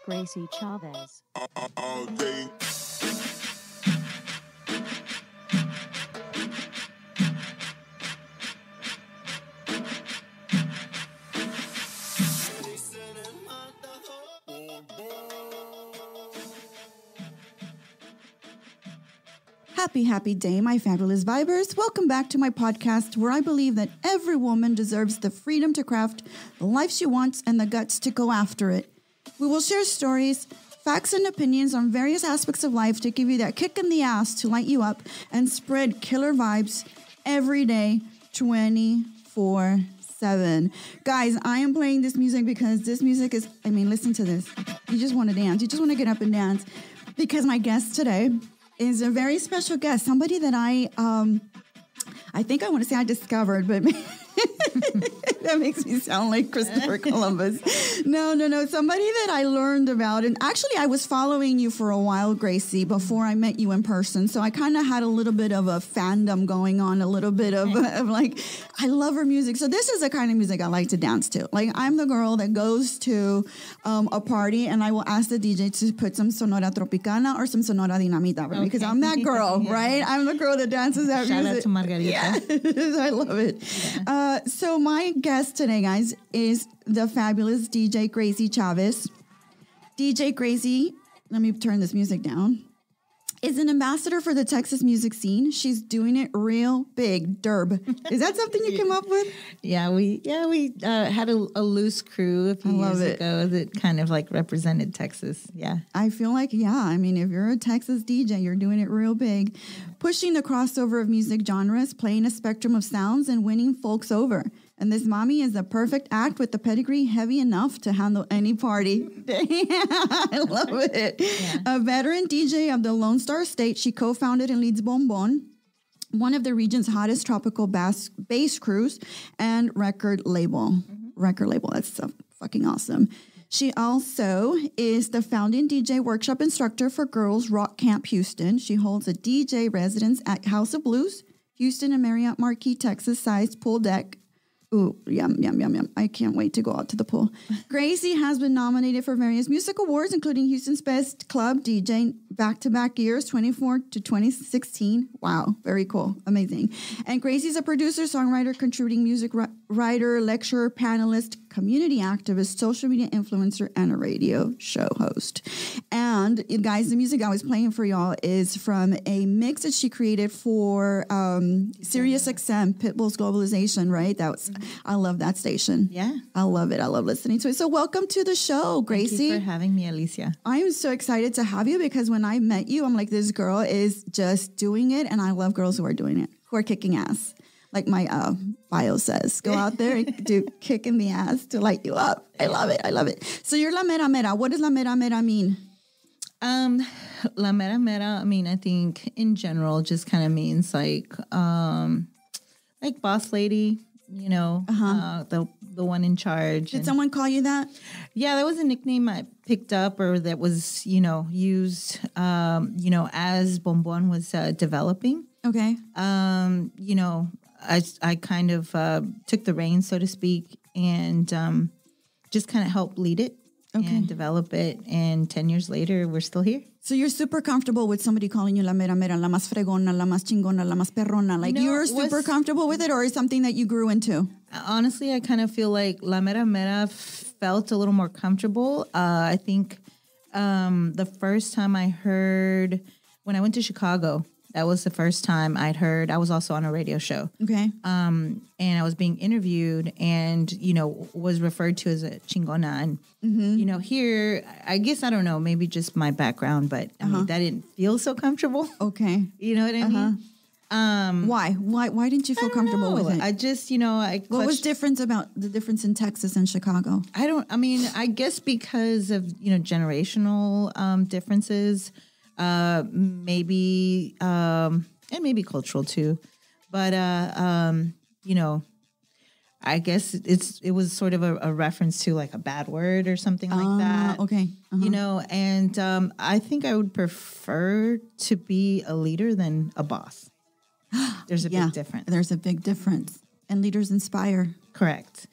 Gracie Chavez. Happy day, my fabulous vibers. Welcome back to my podcast where I believe that every woman deserves the freedom to craft the life she wants and the guts to go after it. We will share stories, facts, and opinions on various aspects of life to give you that kick in the ass to light you up and spread killer vibes every day, 24/7. Guys, I am playing this music because this music is, listen to this. You just want to dance. You just want to get up and dance because my guest today is a very special guest, somebody that I think I want to say I discovered, but that makes me sound like Christopher Columbus. No, somebody that I learned about, and actually I was following you for a while, Gracie, before I met you in person, so I kind of had a little bit of a fandom going on, a little bit of like, I love her music, so this is the kind of music I like to dance to. Like, I'm the girl that goes to a party, and I will ask the DJ to put some Sonora Tropicana or some Sonora Dinamita for me, because I'm that girl, right? I'm the girl that dances that music. Shout out to Margarita. Yeah. I love it. Yeah. So my guest today, guys, is the fabulous DJ Gracie Chavez. DJ Gracie, let me turn this music down, is an ambassador for the Texas music scene. She's doing it real big. DIRB. Is that something you came up with? Yeah, we had a loose crew a few years ago that kind of like represented Texas. Yeah. I feel like, if you're a Texas DJ, you're doing it real big. Pushing the crossover of music genres, playing a spectrum of sounds, and winning folks over. And this mommy is the perfect act with the pedigree heavy enough to handle any party. I love it. Yeah. A veteran DJ of the Lone Star State, she co-founded and leads Bon Bon, one of the region's hottest tropical bass crews and record label. Record label, that's so fucking awesome. She also is the founding DJ workshop instructor for Girls Rock Camp Houston. She holds a DJ residence at House of Blues, Houston and Marriott Marquis, Texas-sized pool deck. Ooh, yum. I can't wait to go out to the pool. Gracie has been nominated for various music awards, including Houston's Best Club DJ back-to-back years, 2004 to 2016. Wow, very cool. Amazing. And Gracie's a producer, songwriter, contributing music writer, lecturer, panelist, community activist, social media influencer, and a radio show host. And guys, the music I was playing for y'all is from a mix that she created for Sirius XM, Pitbull's Globalization, right? I love that station. Yeah. I love it. I love listening to it. So welcome to the show, Gracie. Thank you for having me, Alicia. I am so excited to have you because when I met you, I'm like, this girl is just doing it. And I love girls who are doing it, who are kicking ass. Like my bio says, go out there and do kick in the ass to light you up. I love it. So you're La Mera-Mera. What does La Mera-Mera mean? La Mera-Mera, I think in general just kind of means like boss lady, the one in charge. Did someone call you that? Yeah, that was a nickname I picked up, or that was, used, as Bon Bon was developing. Okay. I kind of took the reins, so to speak, and just kind of helped lead it and develop it. And 10 years later, we're still here. So you're super comfortable with somebody calling you La Mera-Mera, La Más Fregona, La Más Chingona, La Más Perrona. Like, you're super comfortable with it, or is something that you grew into? Honestly, I kind of feel like La Mera-Mera felt a little more comfortable. I think the first time I heard, when I went to Chicago, that was the first time I'd heard. I was also on a radio show. Okay. And I was being interviewed and, was referred to as a chingona. And, here, I guess, I don't know, maybe just my background, but that didn't feel so comfortable. Okay. You know what I mean? Why? Why didn't you feel comfortable with it? I just, what was different about the difference in Texas and Chicago? I guess because of, generational differences. Maybe and maybe cultural too, but I guess it was sort of a reference to like a bad word or something like that. Okay, and I think I would prefer to be a leader than a boss. There's a big difference. There's a big difference, and leaders inspire. Correct.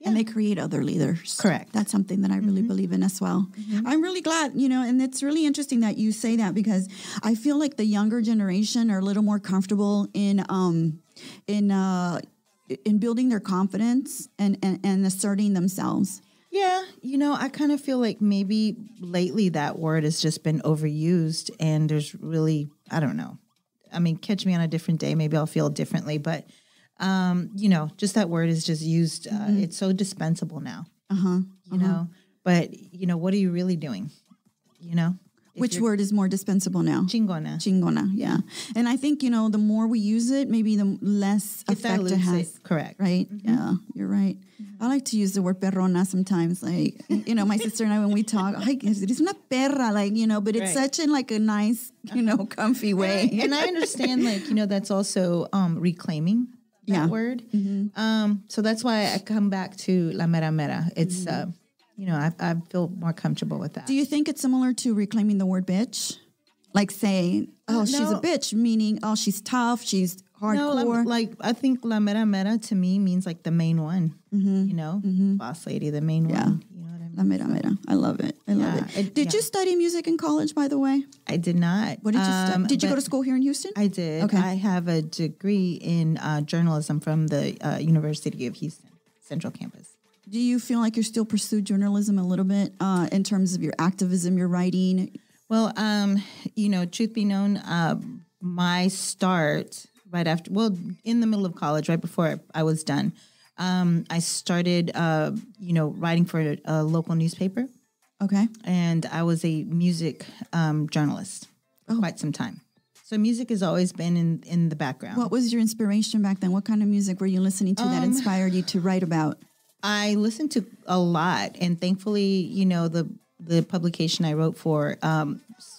and they create other leaders. Correct. That's something that I really believe in as well. I'm really glad, and it's really interesting that you say that, because I feel like the younger generation are a little more comfortable in building their confidence and asserting themselves. Yeah, I kind of feel like maybe lately that word has just been overused, and there's really, I don't know. I mean, catch me on a different day, maybe I'll feel differently, but just that word is just used. It's so dispensable now, but what are you really doing? Which word is more dispensable now? Chingona. Chingona, yeah. And I think, the more we use it, maybe the less effect it has. Correct. Right? Yeah, you're right. I like to use the word perrona sometimes. Like, my sister and I, when we talk, it's una perra, but it's such in like a nice, comfy way. And I understand, that's also reclaiming that word. So that's why I come back to la mera. It's, I feel more comfortable with that. Do you think it's similar to reclaiming the word bitch? Like saying, she's a bitch, meaning, she's tough, she's hardcore. No, I think la mera to me means like the main one, boss lady, the main one. You know what I mean? La mera. I love it. I love it. Did you study music in college, by the way? I did not. What did you study? Did you go to school here in Houston? I did. Okay. I have a degree in journalism from the University of Houston, Central Campus. Do you feel like you still pursue journalism a little bit in terms of your activism, your writing? Well, truth be known, my start in the middle of college, right before I was done, I started, writing for a local newspaper. Okay. And I was a music journalist for quite some time. So music has always been in the background. What was your inspiration back then? What kind of music were you listening to that inspired you to write about? I listened to a lot, and thankfully, the publication I wrote for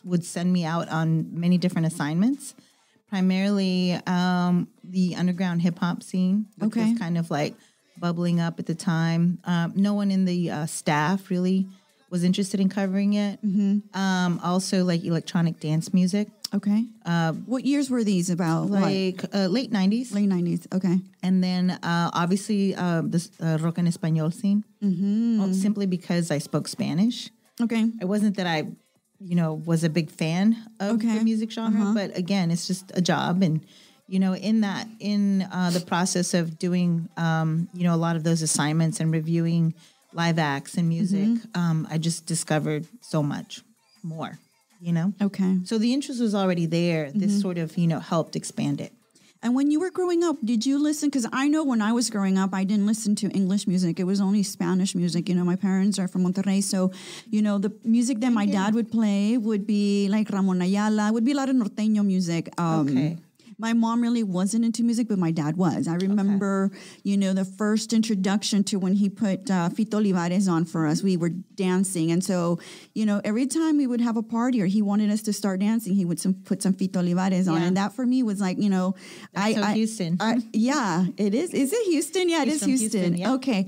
would send me out on many different assignments, primarily the underground hip hop scene, which was kind of like bubbling up at the time. No one in the staff really was interested in covering it. Also, like electronic dance music. Okay. What years were these about? Late 90s. Late 90s. Okay. And then obviously this rock en español scene, simply because I spoke Spanish. Okay. It wasn't that I, was a big fan of the music genre, but again, it's just a job. And, in the process of doing, a lot of those assignments and reviewing live acts and music, I just discovered so much more. Okay. So the interest was already there. This sort of, helped expand it. And when you were growing up, did you listen? Because I know when I was growing up, I didn't listen to English music. It was only Spanish music. My parents are from Monterrey. So, the music that my dad would play would be like Ramon Ayala, would be a lot of norteño music. My mom really wasn't into music, but my dad was. I remember, the first introduction to when he put Fito Olivares on for us. We were dancing. And so, every time we would have a party or he wanted us to start dancing, he would put some Fito Olivares on. And that for me was like, Houston. Yeah, it is. Is it Houston? Yeah, it is Houston. Yeah. Okay.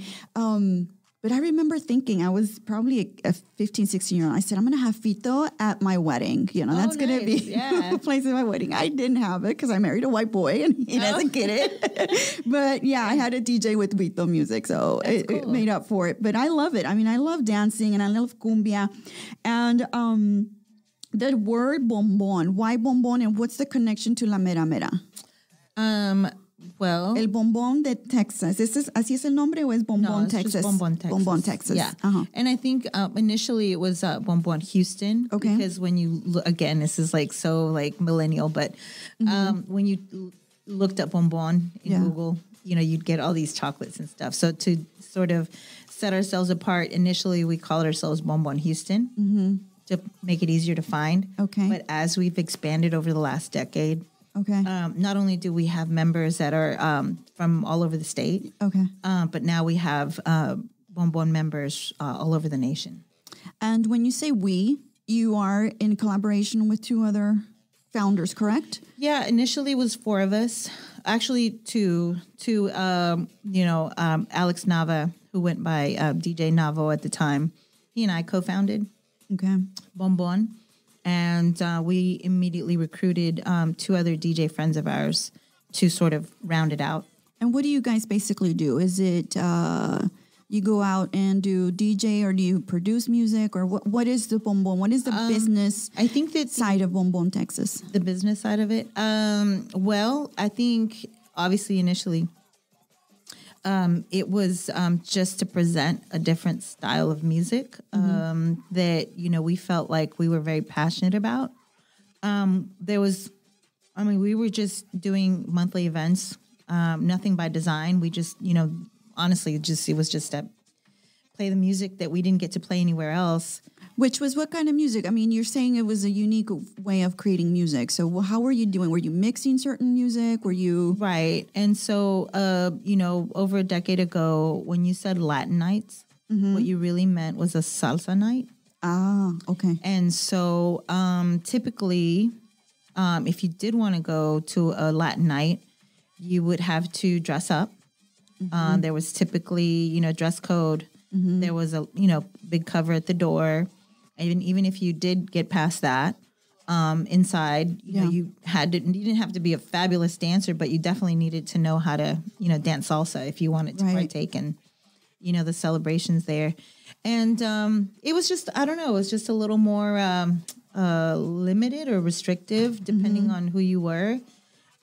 But I remember thinking, I was probably a 15, 16-year-old. I said, I'm going to have Fito at my wedding. That's going to be the place at my wedding. I didn't have it because I married a white boy and he doesn't get it. But yeah, I had a DJ with Fito music. So it made up for it. But I love it. I mean, I love dancing and I love cumbia. And the word bombón, why bombón and what's the connection to la mera? Well, El Bombón de Texas. ¿Así es el nombre o es Bombón, Texas? Just Bombón, Texas. Bombón, Texas. Yeah. And I think initially it was Bombón, Houston. Okay. Because when you look, again, this is like so like millennial, but when you looked up Bombón in Google, you'd get all these chocolates and stuff. So to sort of set ourselves apart, initially we called ourselves Bombón Houston to make it easier to find. Okay. But as we've expanded over the last decade, not only do we have members that are from all over the state, but now we have Bombón members all over the nation. And when you say we, you are in collaboration with two other founders, correct? Yeah, initially it was 4 of us. Actually, two. Alex Nava, who went by DJ Navo at the time, he and I co-founded Bombón. And we immediately recruited 2 other DJ friends of ours to sort of round it out. And what do you guys basically do? Is it you go out and do DJ, or do you produce music, or what is the Bombon? What is the business I think that side of Bombon, Texas? The business side of it? Well, I think obviously initially it was just to present a different style of music that, we felt like we were very passionate about. We were just doing monthly events, nothing by design. We just, honestly, it was just to play the music that we didn't get to play anywhere else. Which was what kind of music? I mean, you're saying it was a unique way of creating music. So how were you doing? Were you mixing certain music? Were you... Right. And so, over a decade ago, when you said Latin nights, what you really meant was a salsa night. Ah, okay. And so typically, if you did want to go to a Latin night, you would have to dress up. There was typically, dress code. There was a, big cover at the door. Even if you did get past that, inside, you didn't have to be a fabulous dancer, but you definitely needed to know how to, dance salsa if you wanted to partake in, the celebrations there. And it was just, I don't know, it was just a little more limited or restrictive depending on who you were.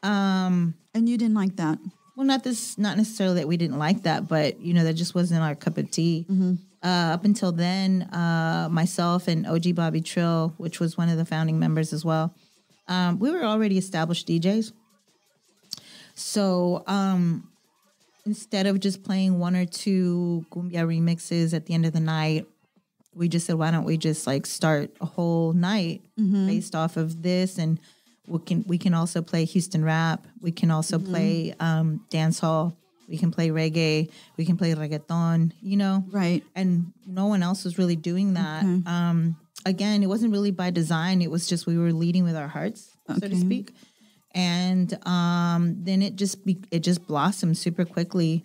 And you didn't like that? Well, not necessarily that we didn't like that, but, that just wasn't our cup of tea. Up until then, myself and OG Bobby Trill, which was one of the founding members as well, we were already established DJs. So instead of just playing one or two cumbia remixes at the end of the night, we just said, why don't we just start a whole night based off of this, and we can also play Houston rap. We can also play dance hall. We can play reggae. We can play reggaeton, Right. And no one else was really doing that. Okay. Again, it wasn't really by design. It was just we were leading with our hearts, so to speak. And then it just blossomed super quickly.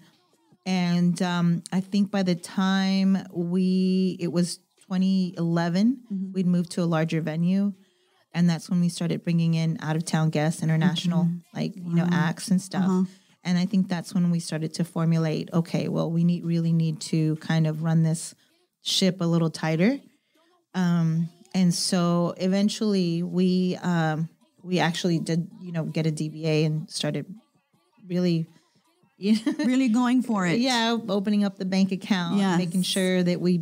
And I think by the time it was 2011, we'd moved to a larger venue. And that's when we started bringing in out-of-town guests, international, acts and stuff. And I think that's when we started to formulate, okay, well, we really need to kind of run this ship a little tighter. And so eventually we actually did, get a DBA and started really... really going for it. Yeah, opening up the bank account, making sure that we,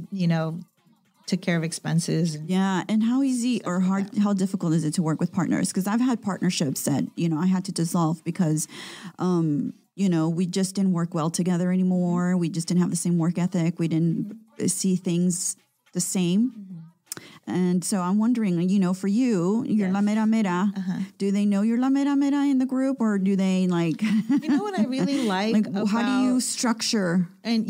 took care of expenses. And how easy or hard, how difficult is it to work with partners? Because I've had partnerships that, I had to dissolve because, we just didn't work well together anymore. We just didn't have the same work ethic. We didn't see things the same. And so I'm wondering, for you're La Mera-Mera. Do they know you're La Mera-Mera in the group, or do they what I really like about, how do you structure? And,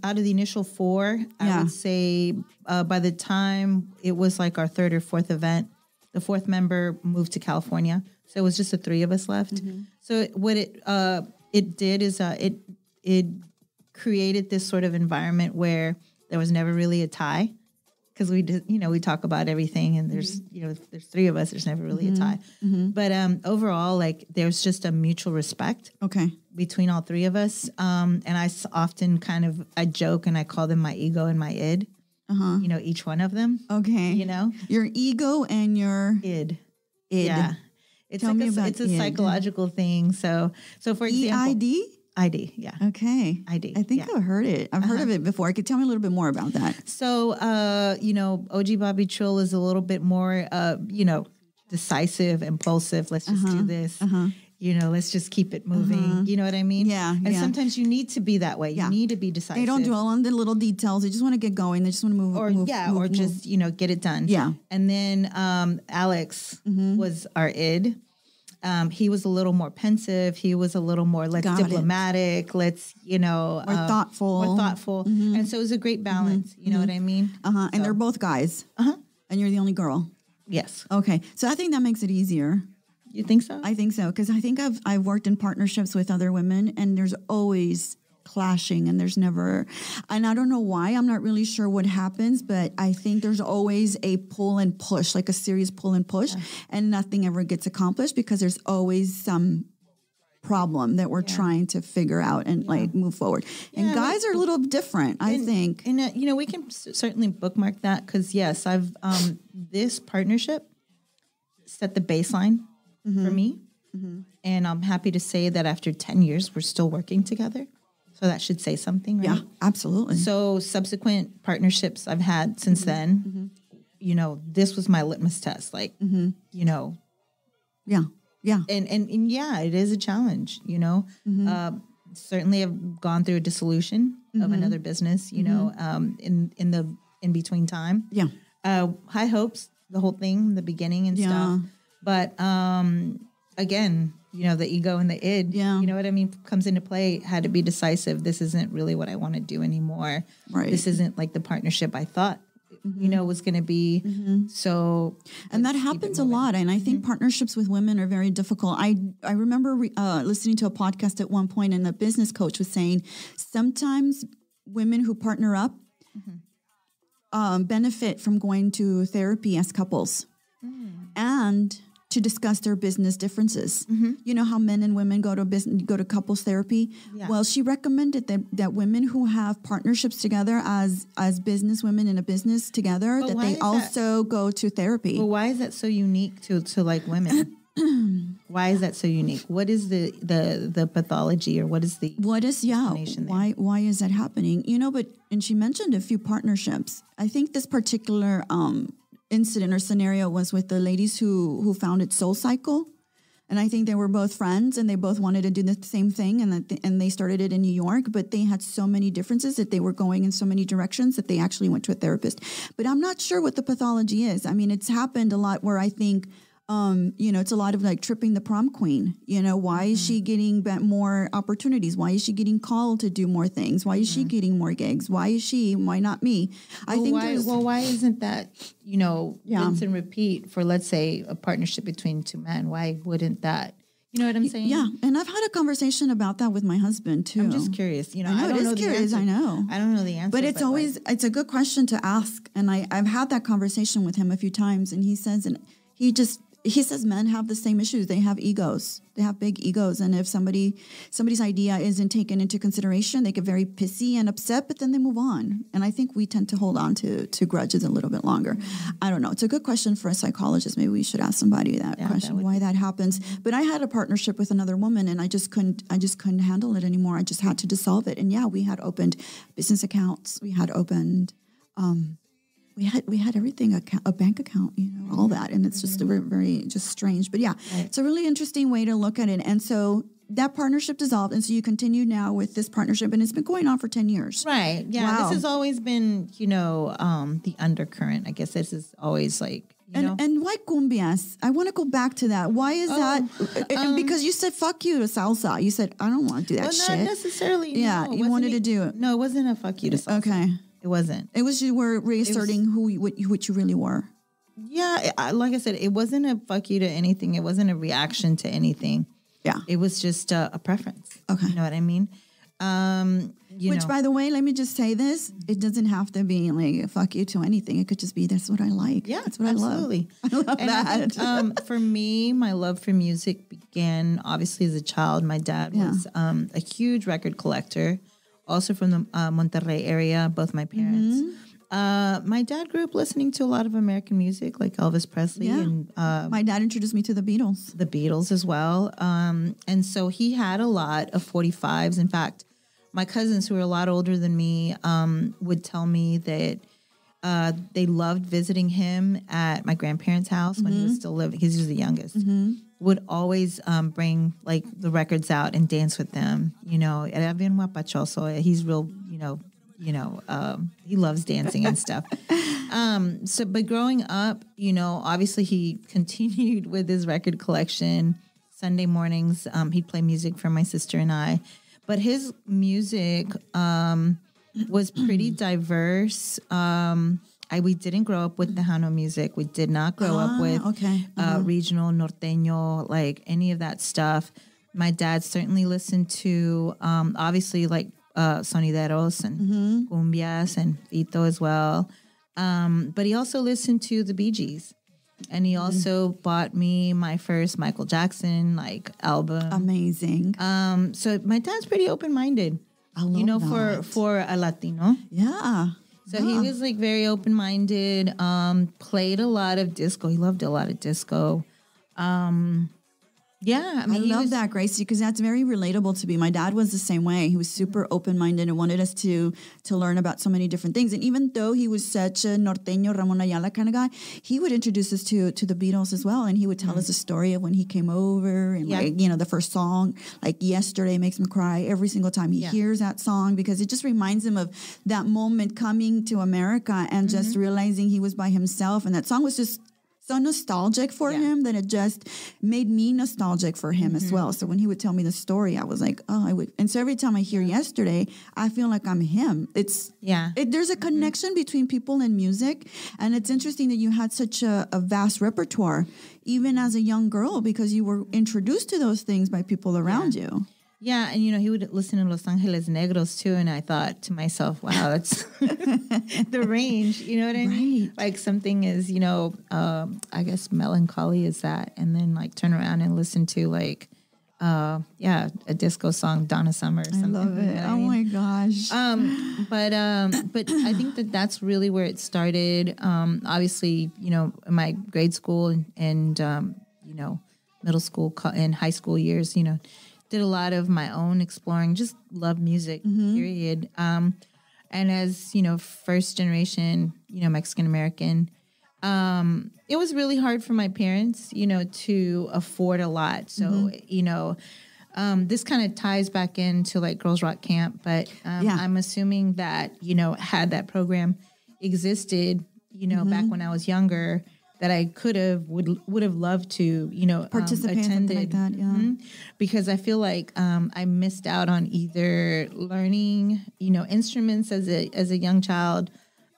out of the initial 4, I would say by the time it was our third or fourth event, the fourth member moved to California. So it was just the 3 of us left. So what it did is it created this sort of environment where there was never really a tie. Because we did, we talk about everything, and there's, there's 3 of us. There's never really a tie. But overall, there's just a mutual respect. Between all 3 of us. And I often I joke and I call them my ego and my id. Each one of them. Your ego and your id. Yeah. It's it's a psychological thing. So for example, EID? ID, yeah. Okay. ID. I think I've heard it. I've heard of it before. Could tell me a little bit more about that. So, OG Bobby Trill is a little bit more, decisive, impulsive. Let's just do this. Let's just keep it moving. You know what I mean? Yeah. And sometimes you need to be that way. You need to be decisive. They don't dwell on the little details. They just want to get going. They just want to move. Or just, get it done. Yeah. And then Alex was our id. He was a little more pensive. He was a little more diplomatic. Let's, more thoughtful. And so it was a great balance. You know what I mean? So. And they're both guys. And you're the only girl. Yes. Okay. So I think that makes it easier. You think so? I think so. Because I think I've worked in partnerships with other women, and there's always clashing, and there's never, and I don't know why. I'm not really sure what happens, but I think there's always a pull and push, a serious pull and push, and nothing ever gets accomplished because there's always some problem that we're trying to figure out and like move forward. And guys are a little different, I think. And we can certainly bookmark that because yes, I've this partnership set the baseline for me, and I'm happy to say that after 10 years, we're still working together. So that should say something, right? Yeah, absolutely. So subsequent partnerships I've had since then, this was my litmus test. Like, Yeah. And yeah, it is a challenge, certainly I've gone through a dissolution of another business, in between time. Yeah. High hopes, the whole thing, the beginning and stuff. But, again, the ego and the id, you know what I mean, comes into play, had to be decisive. This isn't really what I want to do anymore. Right. This isn't like the partnership I thought was going to be. So, and that happens a lot. And I think partnerships with women are very difficult. I remember listening to a podcast at one point, and the business coach was saying sometimes women who partner up benefit from going to therapy as couples and to discuss their business differences. You know how men and women go to couples therapy? Yeah. Well, she recommended that women who have partnerships together as business women in a business together, that they also go to therapy. Well, why is that so unique to like women? Why is that so unique? What is the pathology, or what is explanation there? Why is that happening? And she mentioned a few partnerships. I think this particular incident or scenario was with the ladies who founded Soul Cycle, and I think they were both friends and they both wanted to do the same thing, and they started it in New York, but they had so many differences that they were going in so many directions that they actually went to a therapist. But I'm not sure what the pathology is. I mean, it's happened a lot where I think it's a lot of like tripping the prom queen. Why is she getting more opportunities? Why is she getting called to do more things? Why is she getting more gigs? Why not me? Why isn't that, rinse and repeat for, let's say, a partnership between two men? Why wouldn't that? You know what I'm saying? Yeah. And I've had a conversation about that with my husband too. I'm just curious. I know, it is curious. I know. I don't know the answer. But it's a good question to ask. And I've had that conversation with him a few times, and he says men have the same issues. They have egos. They have big egos. And if somebody's idea isn't taken into consideration, they get very pissy and upset, but then they move on. And I think we tend to hold on to grudges a little bit longer. I don't know. It's a good question for a psychologist. Maybe we should ask somebody that question, why that happens. But I had a partnership with another woman, and I just couldn't handle it anymore. I just had to dissolve it. And we had opened business accounts. We had opened, we had everything, a bank account, all that. And it's just very, very just strange. But it's a really interesting way to look at it. And so that partnership dissolved. And so you continue now with this partnership, and it's been going on for 10 years. Right. Yeah. Wow. This has always been, the undercurrent. I guess this is always like, And why cumbias? I want to go back to that. Why is that? Because you said, fuck you to salsa. You said, I don't want to do that shit. Not necessarily. Yeah. No, you wanted to do it. No, it wasn't a fuck you to salsa. Okay. It wasn't. It was you were reasserting what you really were. Yeah, like I said, it wasn't a fuck you to anything. It wasn't a reaction to anything. Yeah. It was just a preference. Okay. You know what I mean? Which, by the way, let me just say this. It doesn't have to be like a fuck you to anything. It could just be, that's what I like. Yeah, that's what absolutely. I love. I love and that. I think, for me, my love for music began, obviously, as a child. My dad was a huge record collector, also from the Monterrey area, both my parents. My dad grew up listening to a lot of American music, like Elvis Presley. And my dad introduced me to the Beatles. The Beatles as well. And so he had a lot of 45s. In fact, my cousins, who are a lot older than me, would tell me that they loved visiting him at my grandparents' house when he was still living, because he was the youngest. Would always bring like the records out and dance with them. Era bien guapachoso. He's real, he loves dancing and stuff. But growing up, obviously he continued with his record collection. Sunday mornings, he'd play music for my sister and I. But his music was pretty diverse. We didn't grow up with Tejano music. We did not grow up with regional norteño, like any of that stuff. My dad certainly listened to, obviously, like sonideros and cumbias and fito as well. But he also listened to the Bee Gees. And he also bought me my first Michael Jackson album. Amazing. So my dad's pretty open-minded. I love that. For a Latino. Yeah. So he was very open-minded, played a lot of disco. He loved a lot of disco. Yeah, I love that, Gracie, because that's very relatable to me. My dad was the same way. He was super open-minded and wanted us to learn about so many different things. And even though he was such a norteño, Ramon Ayala kind of guy, he would introduce us to the Beatles as well. And he would tell us a story of when he came over and the first song, Yesterday makes me cry every single time he hears that song, because it just reminds him of that moment coming to America and just realizing he was by himself. And that song was just so nostalgic for him that it just made me nostalgic for him as well. So when he would tell me the story, I was like, oh, I would. And so every time I hear Yesterday, I feel like I'm him. There's a connection between people and music. And it's interesting that you had such a vast repertoire, even as a young girl, because you were introduced to those things by people around you. Yeah, and he would listen to Los Angeles Negros too, and I thought to myself, wow, that's the range, you know what I mean? Like something is, I guess melancholy is that, and then turn around and listen to a disco song, Donna Summer or something. I love it. Oh my gosh. But I think that's really where it started. Obviously, in my grade school and middle school and high school years, did a lot of my own exploring, just love music, period. And as, first generation, Mexican American, it was really hard for my parents, to afford a lot. So, this kind of ties back into Girls Rock Camp, but I'm assuming that, had that program existed, back when I was younger, that I would have loved to, participate attended, like that, because I feel like I missed out on either learning, instruments as a young child,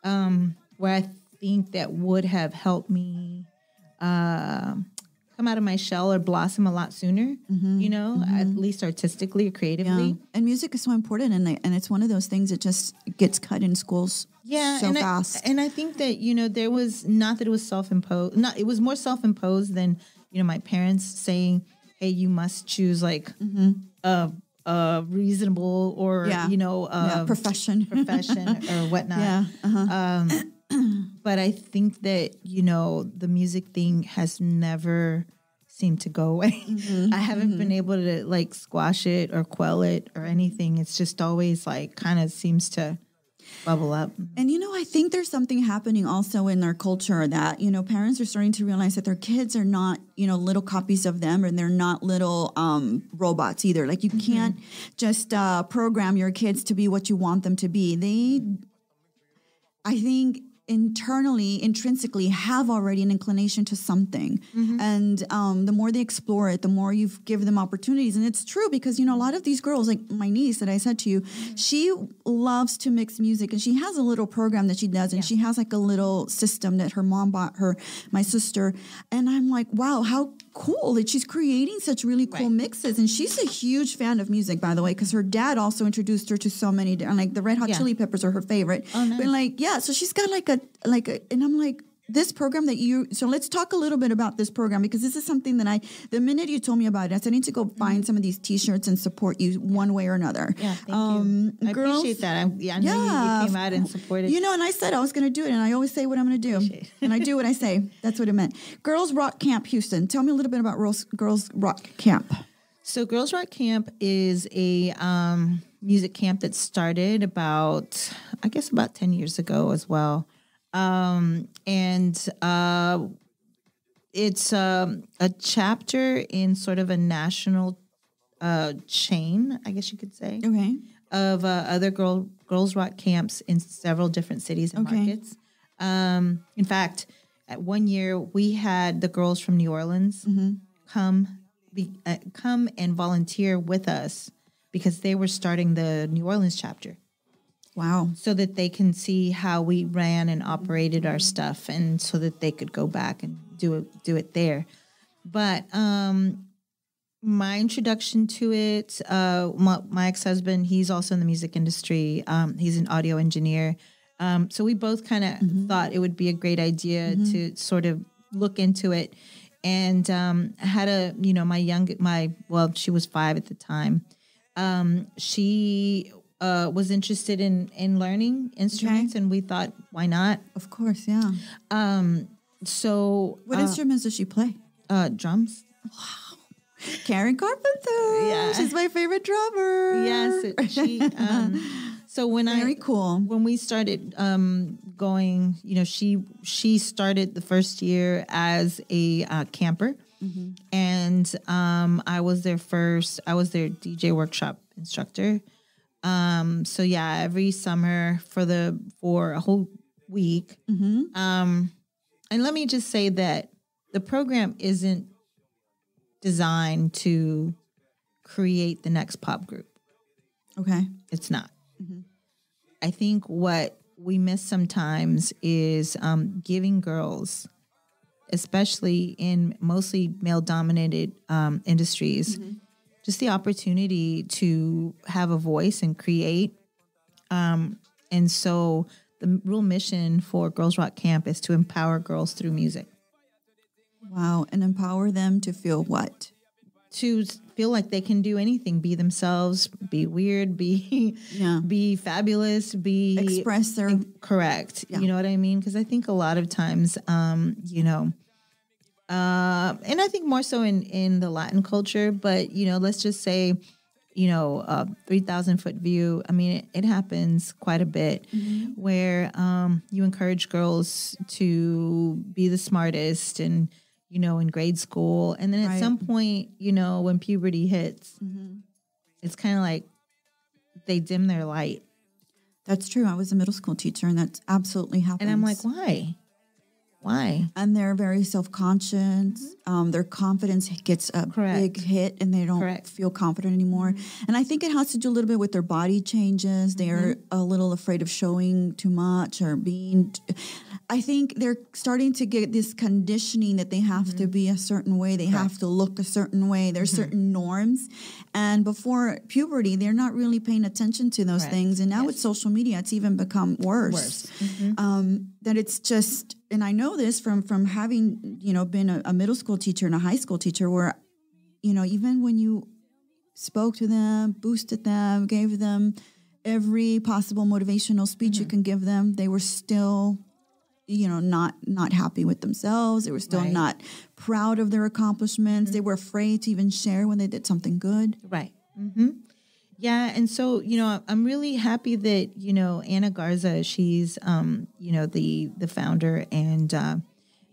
where I think that would have helped me come out of my shell or blossom a lot sooner, at least artistically or creatively. Yeah. And music is so important, and it's one of those things that just gets cut in schools. So fast. And I think that, there was not that it was self-imposed. It was more self-imposed than, my parents saying, hey, you must choose a reasonable or, profession or whatnot. But I think that, the music thing has never seemed to go away. I haven't been able to squash it or quell it or anything. It's just always kind of seems to bubble up. And, I think there's something happening also in their culture that, parents are starting to realize that their kids are not, little copies of them, and they're not little robots either. You can't just program your kids to be what you want them to be. I think intrinsically have already an inclination to something. And the more they explore it, the more you give them opportunities. And it's true because, a lot of these girls, like my niece that I said to you, she loves to mix music, and she has a little program that she does, and she has a little system that her mom bought her, my sister. And I'm like, wow, how cool that she's creating such really cool mixes. And she's a huge fan of music, by the way, because her dad also introduced her to so many, the Red Hot Chili Peppers are her favorite. Oh, nice. But so she's got and I'm like, this program so let's talk a little bit about this program, because this is something that the minute you told me about it, I said, I need to go find some of these t-shirts and support you one way or another. Yeah, thank you. I appreciate that. I know you came out and supported. And I said I was going to do it, and I always say what I'm going to do. And I do what I say. That's what it meant. Girls Rock Camp Houston. Tell me a little bit about Girls Rock Camp. So Girls Rock Camp is a music camp that started about 10 years ago as well. It's a chapter in sort of a national chain, I guess you could say, of other girls rock camps in several different cities and markets. In fact, at one year we had the girls from New Orleans come and volunteer with us because they were starting the New Orleans chapter. Wow. So that they can see how we ran and operated our stuff, and so that they could go back and do it there. But my introduction to it, my ex-husband, he's also in the music industry. He's an audio engineer. So we both kind of thought it would be a great idea to sort of look into it. And had a, she was 5 at the time. She was interested in learning instruments, and we thought, why not? Of course, yeah. So what instruments does she play? Drums. Wow. Karen Carpenter. Yeah. She's my favorite drummer. Yes. So Very cool. When we started going, she started the first year as a camper, and I was their DJ workshop instructor. So yeah, every summer for a whole week. And let me just say that the program isn't designed to create the next pop group. Okay. It's not. I think what we miss sometimes is giving girls, especially in mostly male-dominated industries, just the opportunity to have a voice and create. And so the real mission for Girls Rock Camp is to empower girls through music. Wow. And empower them to feel what? To feel like they can do anything, be themselves, be weird, be fabulous, express their correct. Yeah. You know what I mean? Because I think a lot of times, and I think more so in the Latin culture, but let's just say, 3,000-foot view. I mean, it happens quite a bit where you encourage girls to be the smartest and in grade school. And then at some point, when puberty hits, it's kind of like they dim their light. That's true. I was a middle school teacher, and that's absolutely happens. And I'm like, why? Why? And they're very self-conscious. Their confidence gets a big hit, and they don't feel confident anymore. And I think it has to do a little bit with their body changes. They're a little afraid of showing too much or being... I think they're starting to get this conditioning that they have to be a certain way. They have to look a certain way. There's certain norms. And before puberty, they're not really paying attention to those things. And now with social media, it's even become worse. That it's just... And I know this from having, been a middle school teacher and a high school teacher where, even when you spoke to them, boosted them, gave them every possible motivational speech you can give them, they were still, not happy with themselves. They were still not proud of their accomplishments. They were afraid to even share when they did something good. Right. Yeah. And so, I'm really happy that, Anna Garza, she's, the founder and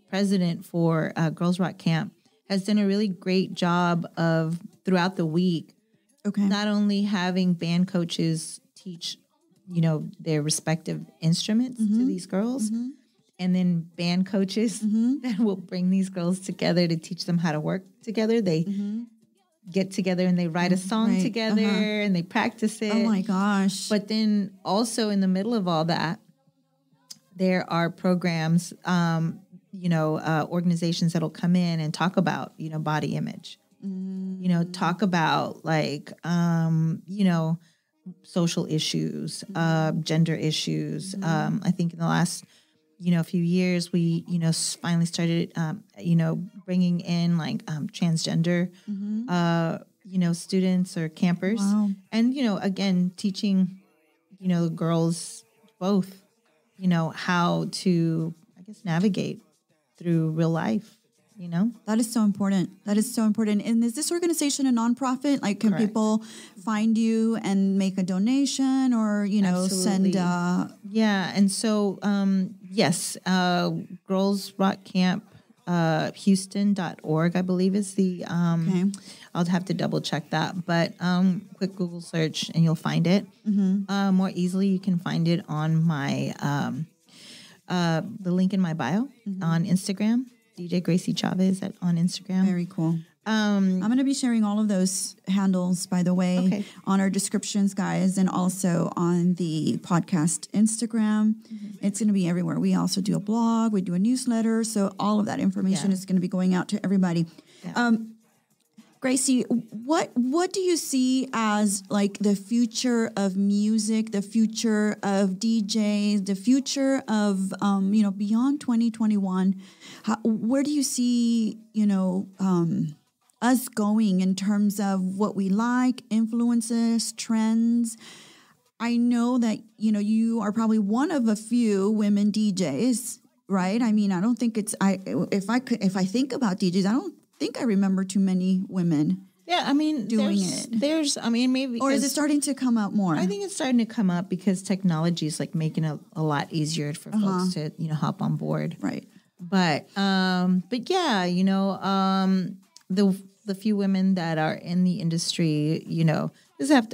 president for Girls Rock Camp, has done a really great job of throughout the week, not only having band coaches teach, their respective instruments to these girls, and then band coaches that will bring these girls together to teach them how to work together. They get together and they write a song together and they practice it. Oh my gosh. But then also in the middle of all that, there are programs, organizations that'll come in and talk about, body image, talk about social issues, gender issues. I think in the last, few years, we, finally started, bringing in transgender, students or campers. Wow. And, again, teaching, girls both, how to, navigate through real life, That is so important. That is so important. And is this organization a nonprofit? Can people find you and make a donation or, Absolutely. send... Yeah. And so, yes, Girls Rock Camp, Houston.org, I believe is the, I'll have to double check that, but quick Google search and you'll find it. More easily, you can find it on my, the link in my bio on Instagram, DJ Gracie Chavez on Instagram. Very cool. I'm going to be sharing all of those handles, by the way, on our descriptions, guys, and also on the podcast Instagram. It's going to be everywhere. We also do a blog. We do a newsletter. So all of that information is going to be going out to everybody. Yeah. Gracie, what do you see as like the future of music, the future of DJs, the future of beyond 2021? Where do you see us going in terms of what we like, influences, trends? I know that you are probably one of a few women DJs, right? I mean, I don't think if I think about DJs, I don't think I remember too many women. Yeah, I mean, doing it. Maybe, or is it starting to come out more? I think it's starting to come up because technology is like making it a lot easier for folks to hop on board, right? But yeah, the few women that are in the industry, I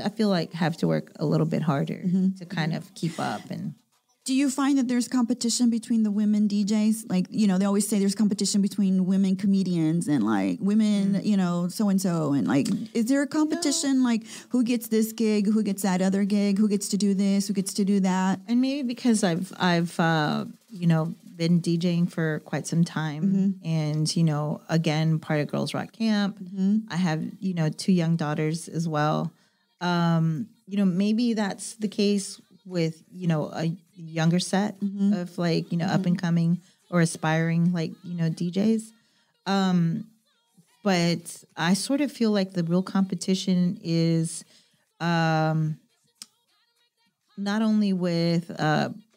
feel like have to work a little bit harder to kind of keep up. And do you find that there's competition between the women DJs? Like, they always say there's competition between women comedians and like women, so-and-so. And like, is there a competition? Like who gets this gig? Who gets that other gig? Who gets to do this? Who gets to do that? And maybe because I've been DJing for quite some time and, again, part of Girls Rock Camp. I have, 2 young daughters as well. Maybe that's the case with, a younger set of like, up and coming or aspiring like, DJs. But I sort of feel like the real competition is not only with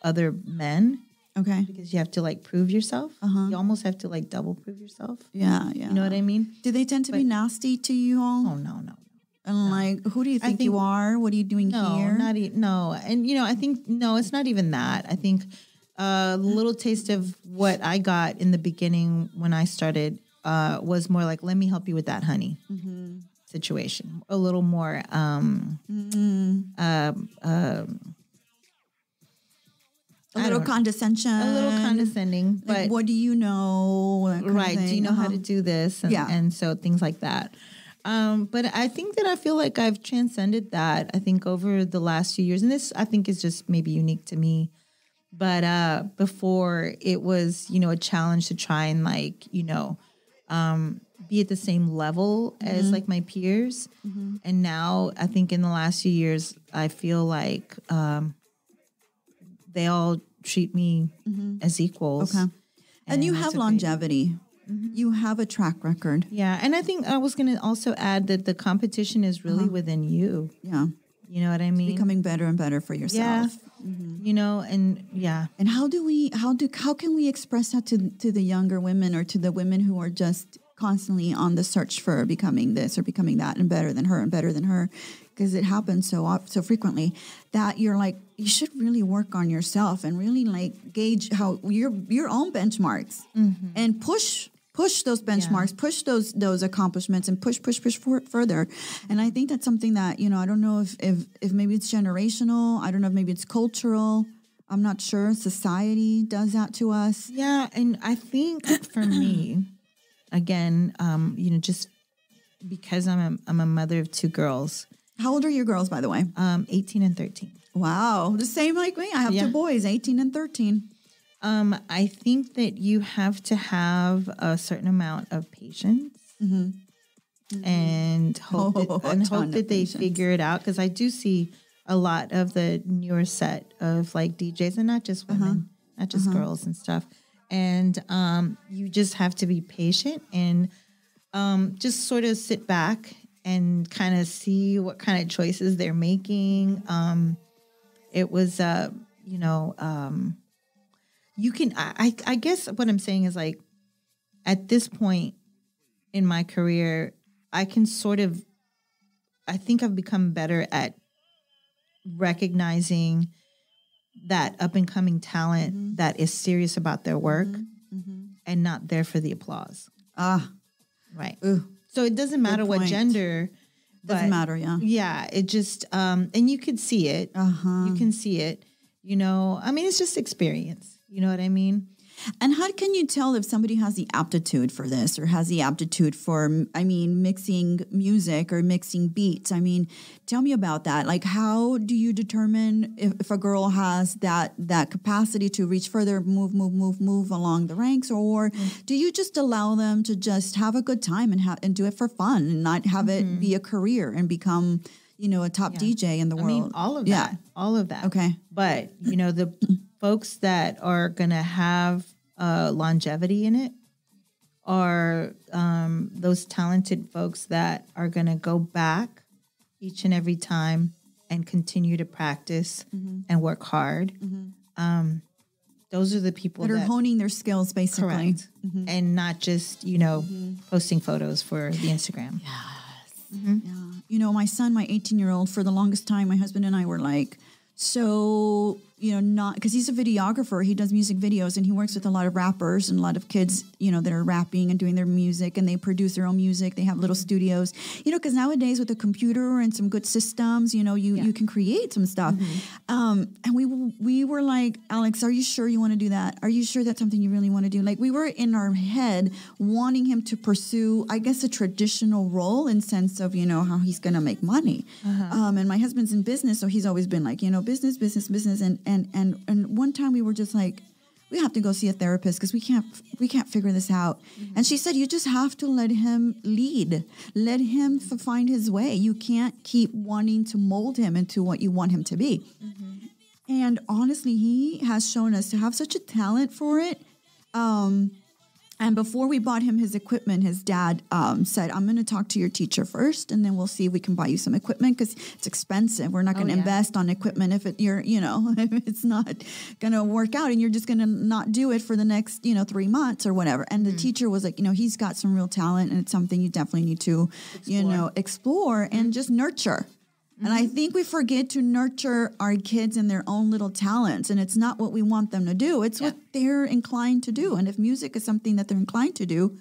other men. Okay. Because you have to like prove yourself. You almost have to like double prove yourself. Yeah. You know what I mean? Do they tend to be nasty to you all? Oh, no. And like, who do you think you are? What are you doing here? No. And, I think, no, it's not even that. I think a little taste of what I got in the beginning when I started was more like, let me help you with that, honey, situation. A little more, a little condescension. A little condescending. But like, what do you know? Right. Do you know how to do this? And, and so things like that. But I think that I feel like I've transcended that, I think, over the last few years. And this, I think, is just maybe unique to me. But before, it was, a challenge to try and, like, be at the same level as, like, my peers. And now, I think in the last few years, I feel like they all treat me as equals. Okay. And you have longevity. You have a track record. Yeah. And I think I was going to also add that the competition is really within you. Yeah. You know what I mean? It's becoming better and better for yourself. Yeah. And how can we express that to the younger women or to the women who are just constantly on the search for becoming this or becoming that and better than her? Because it happens so frequently that you're like, you should really work on yourself and really like gauge how your own benchmarks and push those benchmarks, push those accomplishments, and push further. And I think that's something that, I don't know if maybe it's generational. I don't know if maybe it's cultural. I'm not sure. Society does that to us. Yeah. And I think for me, again, just because I'm a mother of 2 girls. How old are your girls, by the way? 18 and 13. Wow. The same like me. I have 2 boys, 18 and 13. I think that you have to have a certain amount of patience and hope that they figure it out. Because I do see a lot of the newer set of like DJs, and not just women, not just girls and stuff. And you just have to be patient and just sort of sit back and kind of see what kind of choices they're making. It was, you can, I guess what I'm saying is like, at this point in my career, I think I've become better at recognizing that up and coming talent that is serious about their work and not there for the applause. Right. Ooh, so it doesn't matter what gender. Doesn't matter. Yeah. Yeah. It just, and you could see it. You can see it, I mean, it's just experience. You know what I mean? And how can you tell if somebody has the aptitude for this or has the aptitude for, mixing music or mixing beats? Tell me about that. Like, how do you determine if a girl has that capacity to reach further, move along the ranks, or do you just allow them to just have a good time and do it for fun and not have it be a career and become, a top DJ in the world? All of that. All of that. Okay. But, the folks that are going to have longevity in it are those talented folks that are going to go back each and every time and continue to practice and work hard. Those are the people that are honing their skills, basically. Correct. And not just, posting photos for the Instagram. Yes. Yeah. My son, my 18-year-old, for the longest time, my husband and I were like, so, not because he's a videographer, he does music videos and he works with a lot of rappers and a lot of kids, that are rapping and doing their music and they produce their own music. They have little studios, because nowadays with a computer and some good systems, you can create some stuff. And we were like, Alex, are you sure you want to do that? Are you sure that's something you really want to do? Like we were in our head wanting him to pursue, I guess, a traditional role in sense of, how he's going to make money. And my husband's in business. So he's always been like, business. And one time we were just like, we have to go see a therapist because we can't figure this out. And she said, you just have to let him lead. Let him find his way. You can't keep wanting to mold him into what you want him to be. And honestly, he has shown us to have such a talent for it. And before we bought him his equipment, his dad said, I'm going to talk to your teacher first, and then we'll see if we can buy you some equipment because it's expensive. We're not going to invest on equipment if if it's not going to work out and you're just going to not do it for the next, 3 months or whatever. And the teacher was like, he's got some real talent and it's something you definitely need to, explore and just nurture. And I think we forget to nurture our kids and their own little talents. And it's not what we want them to do. It's what they're inclined to do. And if music is something that they're inclined to do,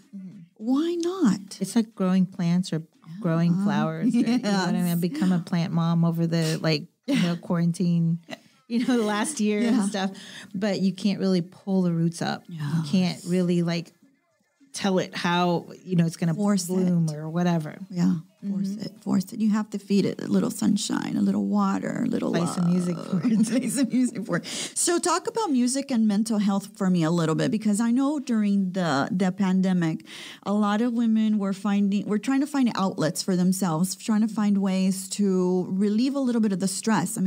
why not? It's like growing plants or growing flowers. Or, you know what I mean? I've become a plant mom over the quarantine, the last year and stuff. But you can't really pull the roots up. You can't really tell it how, it's going to bloom or whatever. Yeah. Force it. You have to feed it a little sunshine, a little water, a little play some music for it. Play some music for it. So talk about music and mental health for me a little bit, because I know during the pandemic, a lot of women were trying to find outlets for themselves, trying to find ways to relieve a little bit of the stress.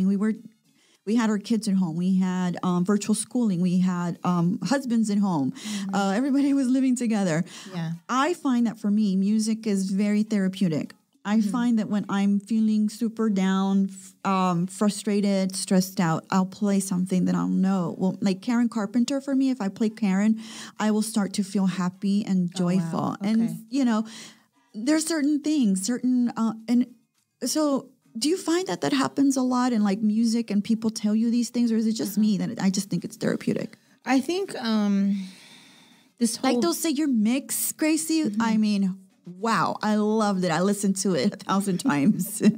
We had our kids at home. We had virtual schooling. We had husbands at home. Everybody was living together. Yeah. I find that for me, music is very therapeutic. I find that when I'm feeling super down, frustrated, stressed out, I'll play something that I'll know. Well, like Karen Carpenter for me, if I play Karen, I will start to feel happy and joyful. Oh, wow. Okay. And, there's certain things, and so... Do you find that happens a lot in music and people tell you these things, or is it just me that I just think it's therapeutic? I think this whole... they'll say your mix, Gracie. Wow, I loved it. I listened to it 1,000 times. And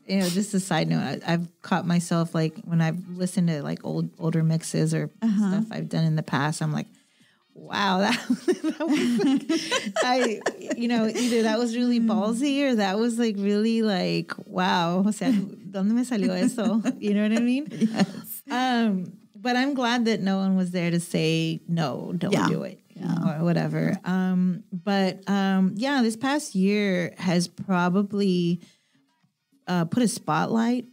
just a side note, I've caught myself when I've listened to older mixes or stuff I've done in the past, I'm like, wow, that was either that was really ballsy or that was really wow, o sea, ¿dónde me salió eso? You know what I mean? Yes. But I'm glad that no one was there to say, no, don't do it or whatever. This past year has probably put a spotlight,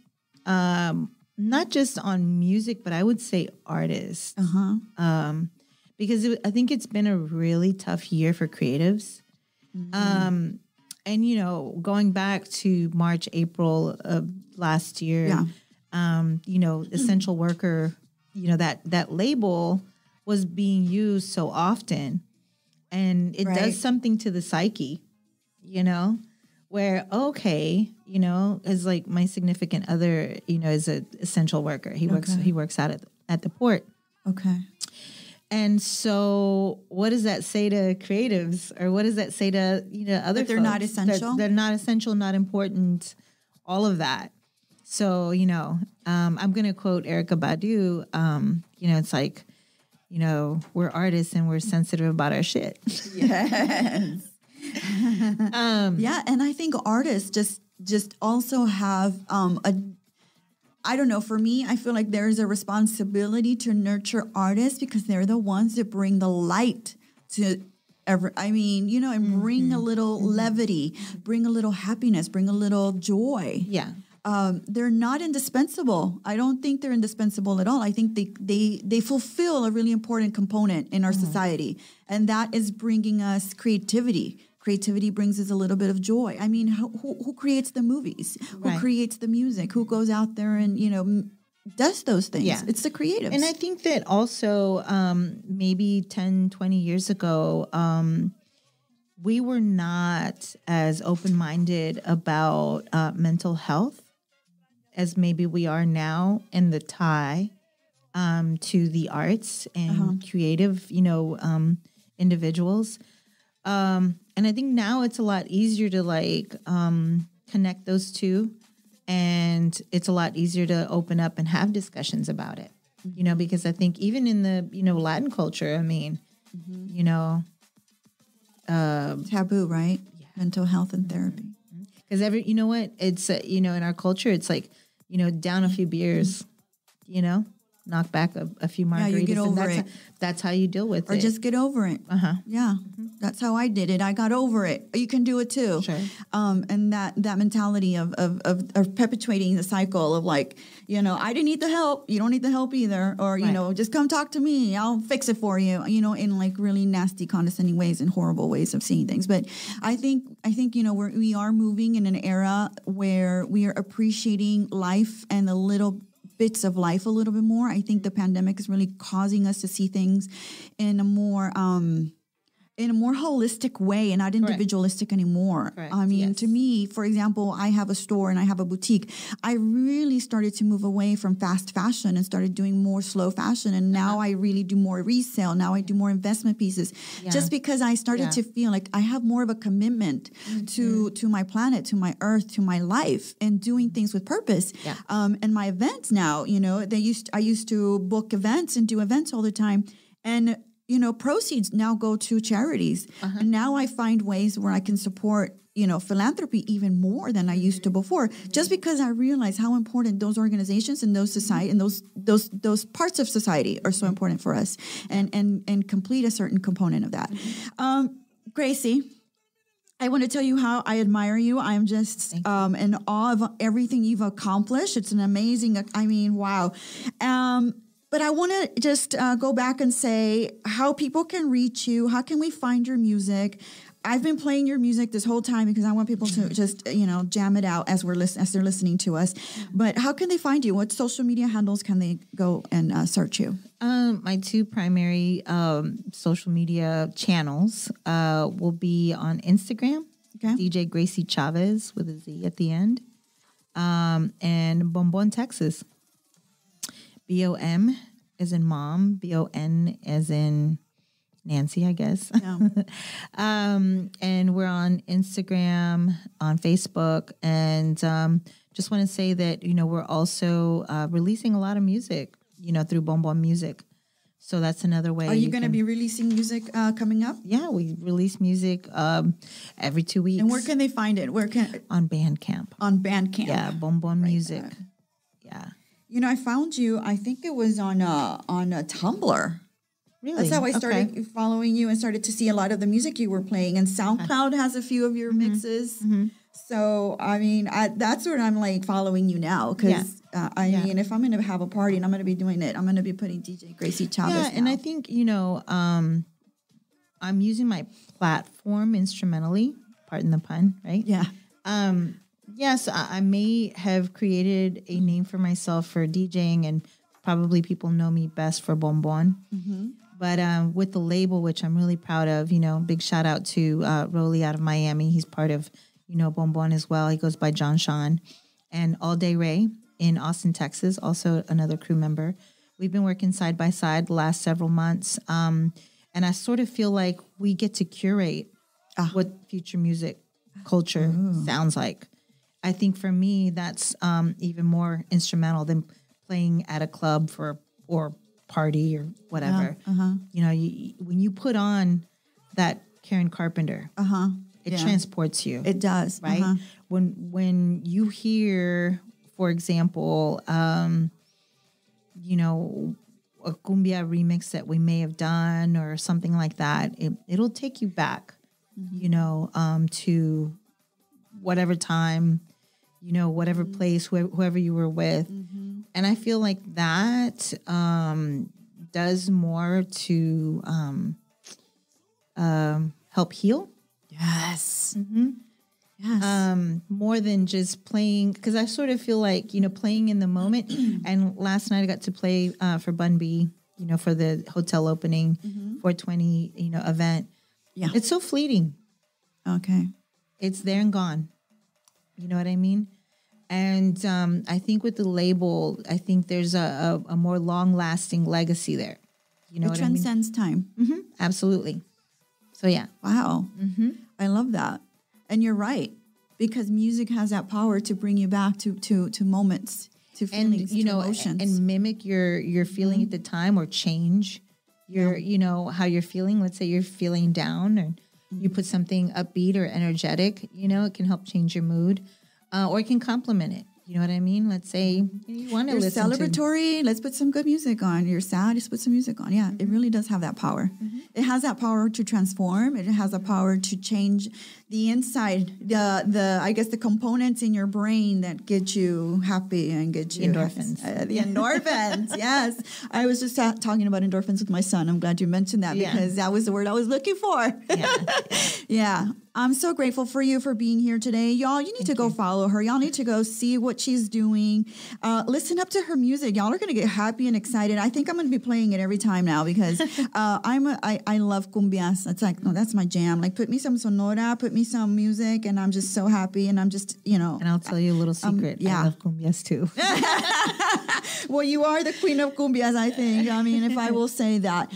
not just on music, but I would say artists. Because I think it's been a really tough year for creatives. And, going back to March, April of last year, essential worker, that label was being used so often. And it does something to the psyche, where, as my significant other, is an essential worker. He works out at the port. Okay. And so what does that say to creatives, or what does that say to, other that they're folks? not essential? They're not essential, not important, all of that. So, I'm going to quote Erykah Badu, it's like, we're artists and we're sensitive about our shit. Yes. Yeah, and I think artists just also have I don't know, for me, I feel like there's a responsibility to nurture artists because they're the ones that bring the light to and bring a little levity, bring a little happiness, bring a little joy. Yeah. They're not indispensable. I don't think they're indispensable at all. I think they fulfill a really important component in our society, and that is bringing us creativity. Creativity brings us a little bit of joy. I mean, who creates the movies? Who creates the music? Who goes out there and, does those things? Yeah. It's the creatives. And I think that also maybe 10, 20 years ago, we were not as open-minded about mental health as maybe we are now in the tie to the arts and creative, individuals. And I think now it's a lot easier to connect those two, and it's a lot easier to open up and have discussions about it, because I think even in the, Latin culture, I mean, taboo, right? Yeah. Mental health and therapy. Because it's, in our culture, it's like, down a few beers, knock back a few margaritas. Yeah, you get over it. That's how you deal with it. Or just get over it. Yeah. That's how I did it. I got over it. You can do it too. Sure. And that mentality of perpetuating the cycle of I didn't need the help. You don't need the help either. Or, just come talk to me. I'll fix it for you, in really nasty, condescending ways and horrible ways of seeing things. But I think, we are moving in an era where we are appreciating life and the little bits of life a little bit more. I think the pandemic is really causing us to see things in a more holistic way and not individualistic anymore. Correct. I mean, to me, for example, I have a store and I have a boutique. I really started to move away from fast fashion and started doing more slow fashion. And now I really do more resale. Now I do more investment pieces just because I started to feel like I have more of a commitment to my planet, to my earth, to my life, and doing things with purpose. Yeah. And my events now, I used to book events and do events all the time. And proceeds now go to charities. And now I find ways where I can support, philanthropy even more than I used to before, just because I realize how important those organizations and those society and those parts of society are so important for us and complete a certain component of that. Gracie, I want to tell you how I admire you. I am just in awe of everything you've accomplished. It's an amazing, wow. But I want to just go back and say how people can reach you. How can we find your music? I've been playing your music this whole time because I want people to just, jam it out as they're listening to us. But how can they find you? What social media handles can they go and search you? My two primary social media channels will be on Instagram, DJ Gracie Chavez with a Z at the end, and Bonbon, Texas. BOM as in mom, BON as in Nancy, I guess. Yeah. And we're on Instagram, on Facebook, and just want to say that, we're also releasing a lot of music, through Bonbon Music. So that's another way. Are you going to be releasing music coming up? Yeah, we release music every 2 weeks. And where can they find it? On Bandcamp. On Bandcamp. Yeah, Bonbon Music. Yeah. I found you, I think it was on a Tumblr. Really? That's how I started following you and started to see a lot of the music you were playing. And SoundCloud has a few of your mixes. So, that's where I'm following you now. Because, if I'm going to have a party and I'm going to be doing it, I'm going to be putting DJ Gracie Chavez now. And I think, I'm using my platform instrumentally, pardon the pun, right? Yeah. Yes, I may have created a name for myself for DJing, and probably people know me best for Bonbon. But with the label, which I'm really proud of, big shout out to Rolly out of Miami. He's part of, Bonbon as well. He goes by John Sean. And All Day Ray in Austin, Texas, also another crew member. We've been working side by side the last several months. And I sort of feel like we get to curate what future music culture sounds like. I think for me, that's even more instrumental than playing at a club or party or whatever. You know, when you put on that Karen Carpenter, it transports you. It does, right? When you hear, for example, you know, a cumbia remix that we may have done or something like that, it'll take you back, you know, to whatever time, you know, whatever place, whoever you were with. And I feel like that does more to help heal. Yes. Yes. More than just playing, because I sort of feel like, you know, playing in the moment. And last night I got to play for Bun B, you know, for the hotel opening 420, you know, event. Yeah. It's so fleeting. Okay. It's there and gone. You know what I mean? And I think with the label, I think there's a more long-lasting legacy there. You know it what I mean? It transcends time. Absolutely. So, yeah. Wow. I love that. And you're right, because music has that power to bring you back to moments, to feelings, and, you to know, emotions. and mimic your feeling at the time, or change your, you know, how you're feeling. Let's say you're feeling down, and you put something upbeat or energetic, you know, it can help change your mood, or it can complement it. You know what I mean? Let's say you want to listen celebratory, let's put some good music on. You're sad, let's put some music on. Yeah, it really does have that power. It has that power to transform. It has the power to change the inside, the I guess the components in your brain that get you happy and get you endorphins. The endorphins, yes. I was just talking about endorphins with my son. I'm glad you mentioned that because that was the word I was looking for. Yeah. I'm so grateful for you for being here today. Y'all, you need to go follow her. Y'all need to go see what she's doing. Listen up to her music. Y'all are going to get happy and excited. I think I'm going to be playing it every time now because I love cumbias. It's like, no, that's my jam. Like, put me some sonora, put me some music, and I'm just so happy. And I'm just, you know. And I'll tell you a little secret. I love cumbias too. Well, you are the queen of cumbias, I think. I mean, if I will say that.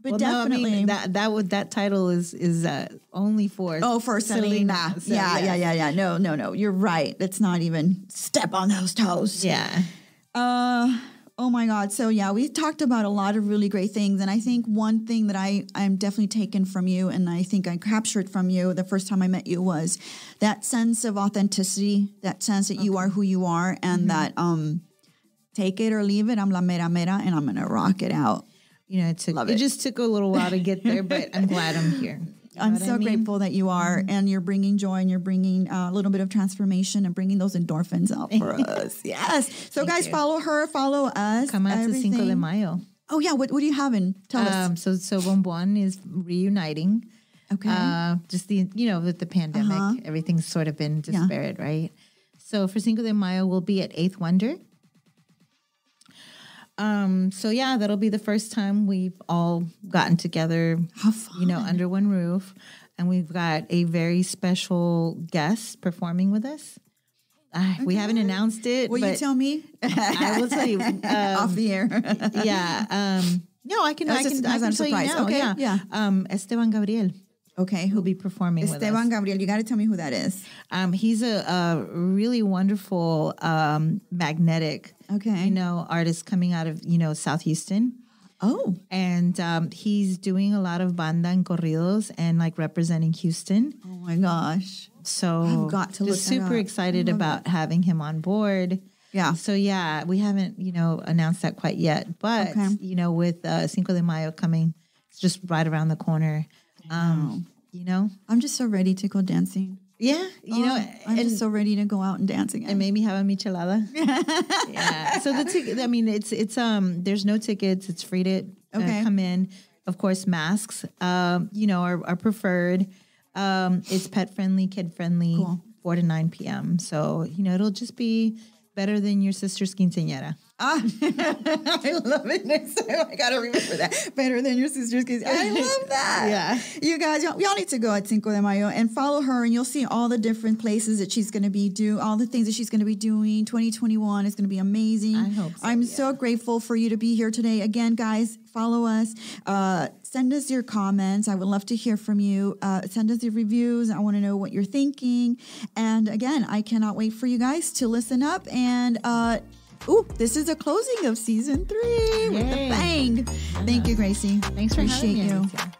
But definitely, no, I mean, that title is only for for Selena. So, yeah. No. You're right. Let's not even step on those toes. Yeah. Oh my God. So yeah, we talked about a lot of really great things, and I think one thing that I'm definitely taken from you, and I think I captured from you the first time I met you, was that sense of authenticity, that sense that you are who you are, and that take it or leave it. I'm la mera, and I'm gonna rock it out. You know, it just took a little while to get there, but I'm glad I'm here. You know I'm so grateful that you are, and you're bringing joy, and you're bringing a little bit of transformation, and bringing those endorphins out for us. Yes. So guys, follow her, follow us. Come out to Cinco de Mayo. Oh yeah. What do you have in? Tell us. So Bombon is reuniting. Okay. Just with the pandemic, everything's sort of been disparate, right? So for Cinco de Mayo, we'll be at 8th Wonder. So yeah, that'll be the first time we've all gotten together, how fun. Under one roof, and we've got a very special guest performing with us. We haven't announced it. Will you tell me? I will tell you off the air. Yeah. No, I can tell you now. Okay. Yeah. Esteban Gabriel. Okay, who'll be performing with us. Esteban Gabriel, you got to tell me who that is. He's a really wonderful, magnetic, artist coming out of, South Houston. Oh. And he's doing a lot of banda and corridos and like representing Houston. Oh my gosh. So I've got to look just super excited about having him on board. Yeah. So yeah, we haven't, announced that quite yet, but with Cinco de Mayo coming, it's just right around the corner. I'm just so ready to go dancing. Yeah, I'm just so ready to go out and dance again. And maybe have a michelada. Yeah. So the ticket, I mean, it's there's no tickets. It's free to come in. Of course, masks, are preferred. It's pet friendly, kid friendly, 4 to 9 p.m. So, it'll just be better than your sister's quinceañera. I love it. I got to remember that. Better than your sister's kids. I love that. Yeah. You guys, y'all need to go at Cinco de Mayo and follow her, and you'll see all the different places that she's going to be all the things that she's going to be doing. 2021 is going to be amazing. I hope so. I'm so grateful for you to be here today. Again, guys, follow us. Send us your comments. I would love to hear from you. Send us your reviews. I want to know what you're thinking. And again, I cannot wait for you guys to listen up and Ooh, this is a closing of season 3 with a bang. Thank you, Gracie. Thanks for Appreciate having me. you. Alicia.